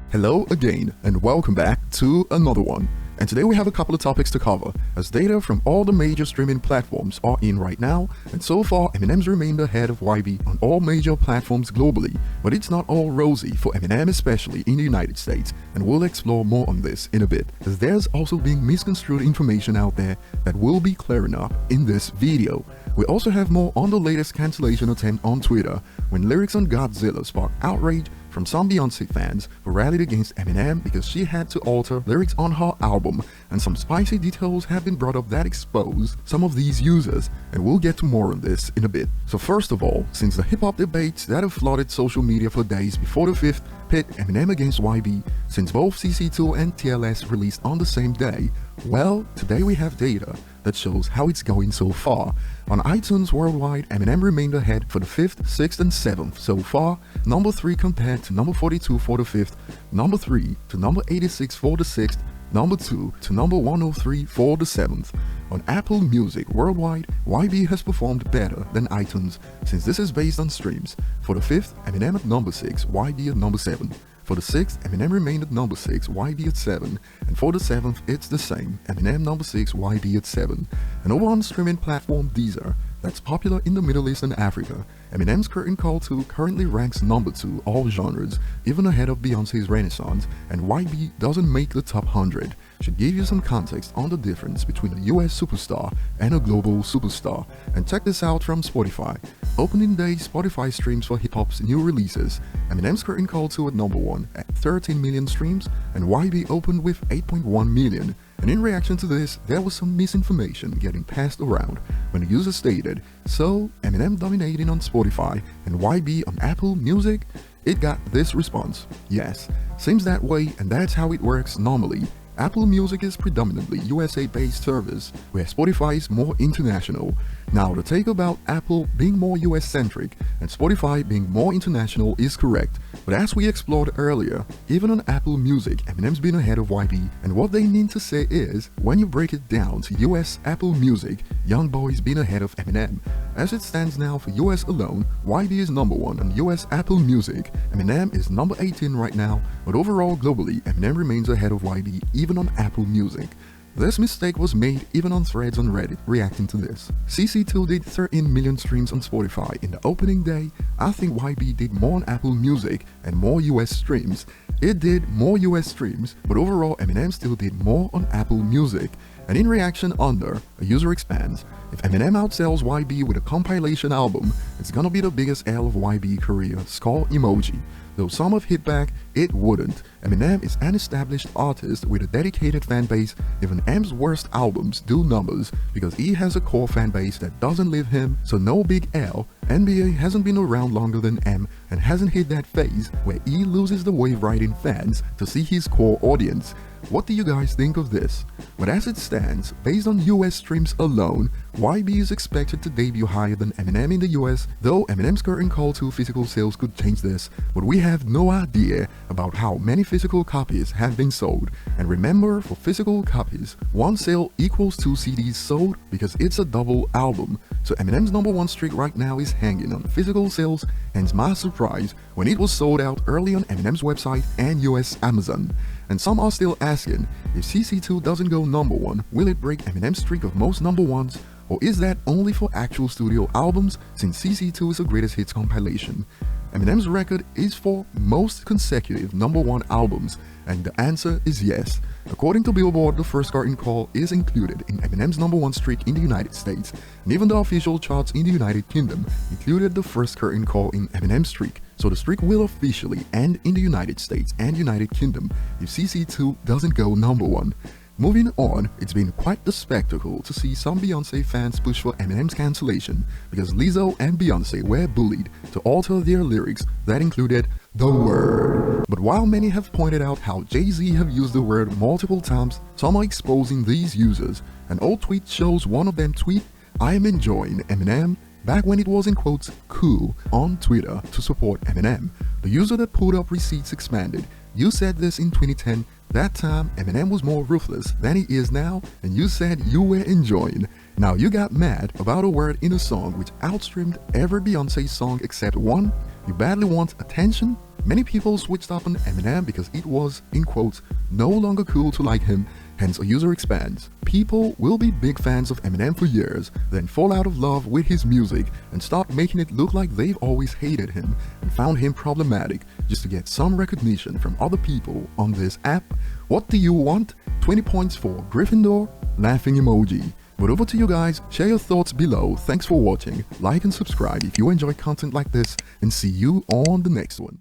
Hello again and welcome back to another one. And today we have a couple of topics to cover, as data from all the major streaming platforms are in right now, and so far Eminem's remained ahead of YB on all major platforms globally. But it's not all rosy for Eminem, especially in the United States, and we'll explore more on this in a bit, as there's also being misconstrued information out there that will be clearing up in this video. We also have more on the latest cancellation attempt on Twitter, when lyrics on Godzilla sparked outrage from some Beyonce fans who rallied against Eminem because she had to alter lyrics on her album, and some spicy details have been brought up that expose some of these users, and we'll get to more on this in a bit. So first of all, since the hip-hop debates that have flooded social media for days before the 5th pit Eminem against YB, since both CC2 and TLS released on the same day, well, today we have data that shows how it's going so far. On iTunes worldwide, Eminem remained ahead for the 5th, 6th, and 7th so far, number 3 compared to number 42 for the 5th, number 3 to number 86 for the 6th, number 2 to number 103 for the 7th. On Apple Music worldwide, YB has performed better than iTunes, since this is based on streams. For the 5th, Eminem at number 6, YB at number 7. For the 6th, Eminem remained at number 6, YB at 7, and for the 7th, it's the same, Eminem number 6, YB at 7. And over on streaming platform Deezer, that's popular in the Middle East and Africa, Eminem's Curtain Call 2 currently ranks number 2 all genres, even ahead of Beyonce's Renaissance, and YB doesn't make the top 100. Should give you some context on the difference between a US superstar and a global superstar. And check this out from Spotify. Opening day Spotify streams for hip-hop's new releases. Eminem's Curtain Call 2 at number 1 at 13 million streams, and YB opened with 8.1 million. And in reaction to this, there was some misinformation getting passed around when the user stated, so Eminem dominating on Spotify and YB on Apple Music? It got this response: yes, seems that way, and that's how it works normally. Apple Music is predominantly USA-based service, where Spotify is more international. Now, the take about Apple being more US-centric and Spotify being more international is correct, but as we explored earlier, even on Apple Music, Eminem's been ahead of YB, and what they mean to say is, when you break it down to US Apple Music, Young Boy's been ahead of Eminem. As it stands now for US alone, YB is number 1 on US Apple Music, Eminem is number 18 right now, but overall globally, Eminem remains ahead of YB even on Apple Music. This mistake was made even on threads on Reddit reacting to this. CC2 did 13 million streams on Spotify in the opening day. I think YB did more on Apple Music and more US streams. It did more US streams, but overall Eminem still did more on Apple Music. And in reaction under, a user expands, if Eminem outsells YB with a compilation album, it's gonna be the biggest L of YB career, skull emoji. Though some have hit back, it wouldn't. Eminem is an established artist with a dedicated fan base. Even M's worst albums do numbers because he has a core fan base that doesn't leave him, so no big L. NBA hasn't been around longer than M and hasn't hit that phase where he loses the wave riding fans to see his core audience. What do you guys think of this? But as it stands, based on US streams alone, YB is expected to debut higher than Eminem in the US, though Eminem's Curtain Call 2 physical sales could change this, but we have no idea about how many physical copies have been sold. And remember, for physical copies, one sale equals 2 CDs sold because it's a double album. So Eminem's number 1 streak right now is hanging on physical sales, hence my surprise when it was sold out early on Eminem's website and US Amazon. And some are still asking, if CC2 doesn't go number 1, will it break Eminem's streak of most number 1s? Or is that only for actual studio albums, since CC2 is a greatest hits compilation? Eminem's record is for most consecutive number 1 albums, and the answer is yes. According to Billboard, the first Curtain Call is included in Eminem's number 1 streak in the United States, and even the official charts in the United Kingdom included the first Curtain Call in Eminem's streak. So the streak will officially end in the United States and United Kingdom if CC2 doesn't go number 1. Moving on, it's been quite the spectacle to see some Beyonce fans push for Eminem's cancellation because Lizzo and Beyonce were bullied to alter their lyrics that included the word. But while many have pointed out how Jay-Z have used the word multiple times, some are exposing these users. An old tweet shows one of them tweet, "I am enjoying Eminem," back when it was in quotes cool on Twitter to support Eminem. The user that pulled up receipts expanded, "You said this in 2010, that time Eminem was more ruthless than he is now, and you said you were enjoying. Now you got mad about a word in a song which outstreamed every Beyonce song except one. You badly want attention? Many people switched up on Eminem because it was, in quotes, no longer cool to like him, hence a user expands. People will be big fans of Eminem for years, then fall out of love with his music and start making it look like they've always hated him and found him problematic just to get some recognition from other people on this app. What do you want? 20 points for Gryffindor, laughing emoji. But over to you guys, share your thoughts below. Thanks for watching, like and subscribe if you enjoy content like this, and see you on the next one.